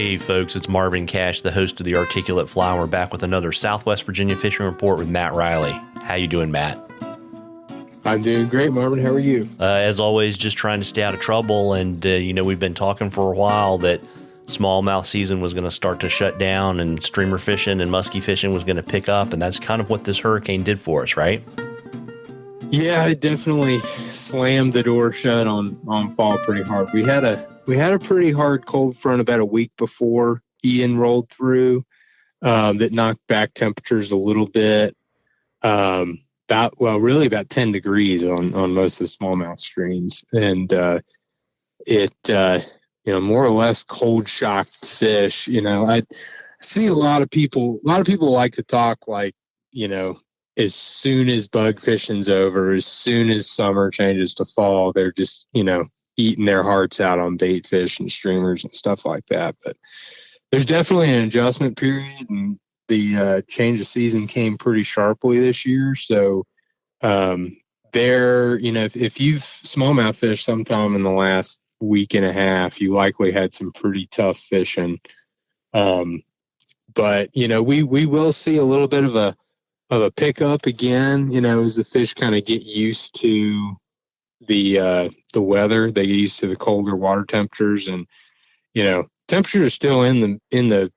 Hey folks, it's Marvin Cash, the host of the Articulate Fly. We're back with another Southwest Virginia fishing report with Matt Reilly. How you doing, Matt? I'm doing great, Marvin. How are you? As always, just trying to stay out of trouble. And, we've been talking for a while that smallmouth season was going to start to shut down and streamer fishing and musky fishing was going to pick up. And that's kind of what this hurricane did for us, right? Yeah, it definitely slammed the door shut on fall pretty hard. We had a pretty hard cold front about a week before Ian rolled through, that knocked back temperatures a little bit. Really about 10 degrees on most of the smallmouth streams, and it more or less cold shocked fish. I see a lot of people like to talk like, as soon as bug fishing's over, as soon as summer changes to fall, they're just, eating their hearts out on bait fish and streamers and stuff like that. But there's definitely an adjustment period, and the change of season came pretty sharply this year. So if you've smallmouth fished sometime in the last week and a half, you likely had some pretty tough fishing. But we will see a little bit of a pickup again, as the fish kind of get used to the weather. They get used to the colder water temperatures, and temperatures are still in the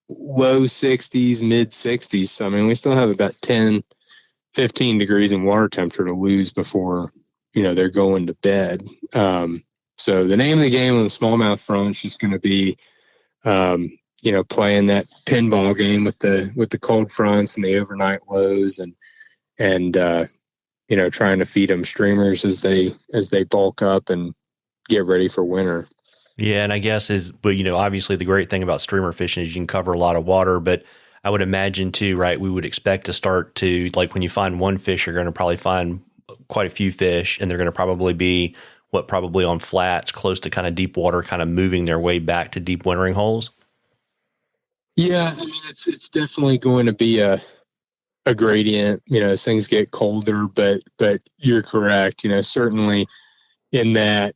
low 60s, mid 60s. So I mean, we still have about 10-15 degrees in water temperature to lose before they're going to bed. So the name of the game on the smallmouth front is just going to be playing that pinball game with the cold fronts and the overnight lows, and trying to feed them streamers as they bulk up and get ready for winter. Yeah, and I guess obviously the great thing about streamer fishing is you can cover a lot of water, but I would imagine too, right? We would expect to start to, like, when you find one fish, you're going to probably find quite a few fish, and they're going to probably be probably on flats close to kind of deep water, kind of moving their way back to deep wintering holes. Yeah, I mean, it's definitely going to be a gradient, as things get colder, but you're correct, certainly in that,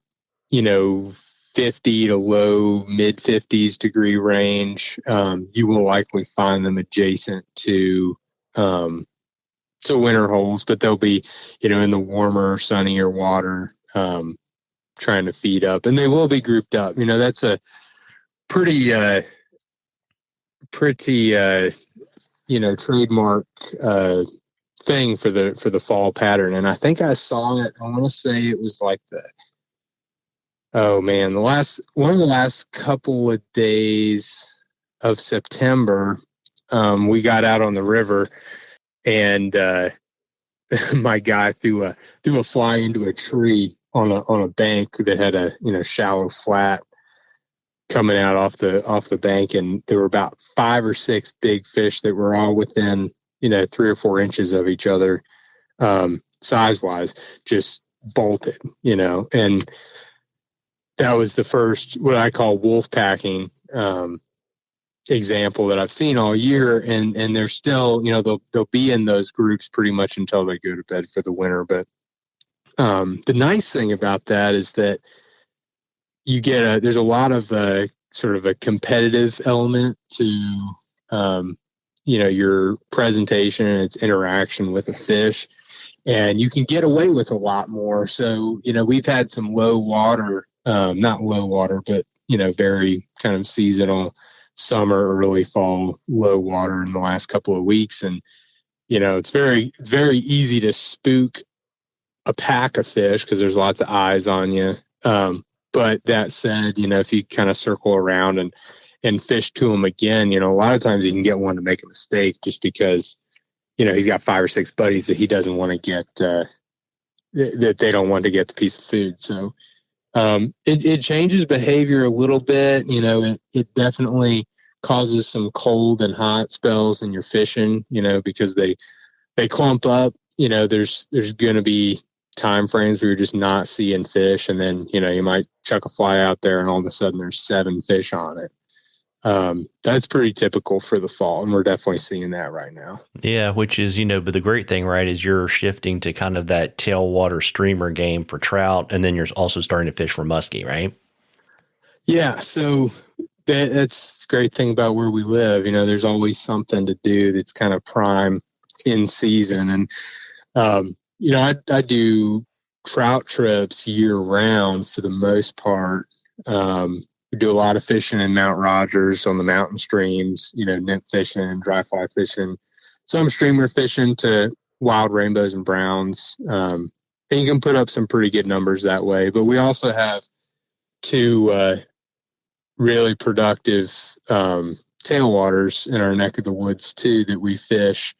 50 to low mid 50s degree range, you will likely find them adjacent to winter holes, but they'll be, in the warmer, sunnier water, trying to feed up, and they will be grouped up. That's a pretty trademark thing for the fall pattern. And I think I saw it, I want to say it was like one of the last couple of days of September, we got out on the river, and my guy threw a fly into a tree on a bank that had a shallow flat coming out off the bank, and there were about 5 or 6 big fish that were all within 3 or 4 inches of each other, size wise, just bolted, and that was the first what I call wolf packing example that I've seen all year, and they're still, they'll be in those groups pretty much until they go to bed for the winter. But the nice thing about that is that there's a lot of sort of a competitive element to your presentation and its interaction with a fish, and you can get away with a lot more. So we've had some low water, not low water, but very kind of seasonal summer, early fall low water in the last couple of weeks, and it's very easy to spook a pack of fish because there's lots of eyes on you. But that said, if you kind of circle around and fish to them again, a lot of times you can get one to make a mistake just because, he's got 5 or 6 buddies that he doesn't want to get, that they don't want to get the piece of food. So it changes behavior a little bit. It definitely causes some cold and hot spells in your fishing, because they clump up. There's going to be time frames where you're just not seeing fish, and then you might chuck a fly out there and all of a sudden there's 7 fish on it. That's pretty typical for the fall, and we're definitely seeing that right now. Yeah, which is, but the great thing, right, is you're shifting to kind of that tailwater streamer game for trout, and then you're also starting to fish for muskie, right? Yeah, so That's the great thing about where we live. There's always something to do that's kind of prime in season. And, I do trout trips year round for the most part. We do a lot of fishing in Mount Rogers on the mountain streams, nymph fishing, dry fly fishing, some streamer fishing to wild rainbows and browns. And you can put up some pretty good numbers that way. But we also have two really productive tailwaters in our neck of the woods too that we fish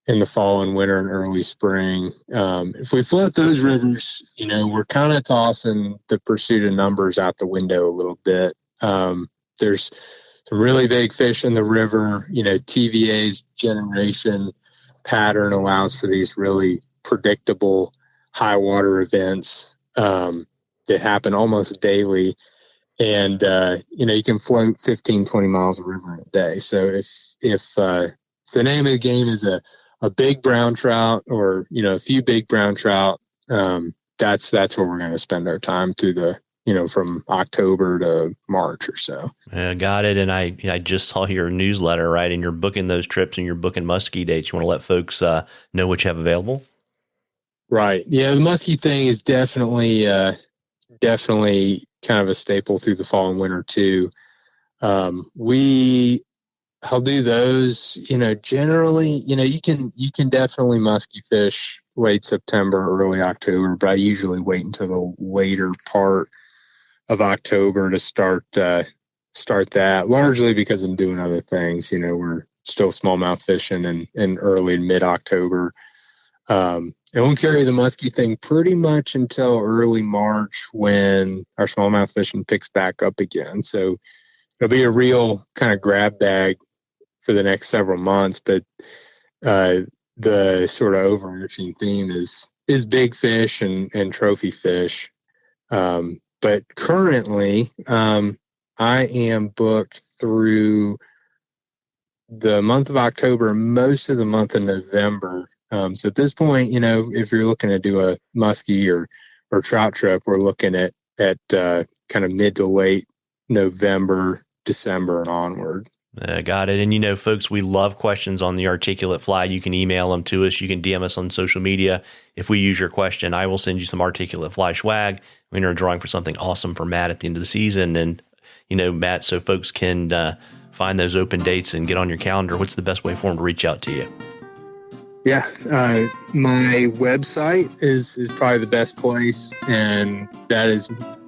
in the fall and winter and early spring. If we float those rivers, we're kind of tossing the pursuit of numbers out the window a little bit. There's some really big fish in the river. TVA's generation pattern allows for these really predictable high water events that happen almost daily. And, you can float 15, 20 miles of river in a day. So if the name of the game is a big brown trout or, a few big brown trout, that's where we're going to spend our time through from October to March or so. Got it. And I just saw your newsletter, right? And you're booking those trips and you're booking musky dates. You want to let folks know what you have available? Right. Yeah. The musky thing is definitely kind of a staple through the fall and winter too. I'll do those, generally, you can definitely musky fish late September, early October, but I usually wait until the later part of October to start that, largely because I'm doing other things. We're still smallmouth fishing in early and mid October. And we'll carry the musky thing pretty much until early March when our smallmouth fishing picks back up again. So it'll be a real kind of grab bag for the next several months. But the sort of overarching theme is big fish and trophy fish. But currently, I am booked through the month of October, most of the month of November. So at this point, if you're looking to do a musky or trout trip, we're looking at kind of mid to late November, December, and onward. Got it. And folks, we love questions on the articulate fly. You can email them to us. You can DM us on social media. If we use your question, I will send you some articulate fly swag. We're drawing for something awesome for Matt at the end of the season. And, Matt, so folks can find those open dates and get on your calendar, what's the best way for them to reach out to you? Yeah, my website is probably the best place, and that is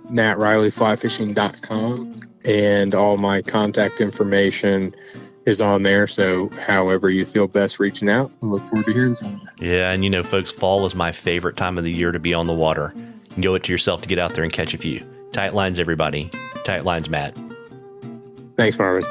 MattReillyFlyFishing.com, and all my contact information is on there. So however you feel best reaching out, I look forward to hearing from you. Yeah, and folks, fall is my favorite time of the year to be on the water. You can owe it to yourself to get out there and catch a few. Tight lines, everybody. Tight lines, Matt. Thanks, Marvin.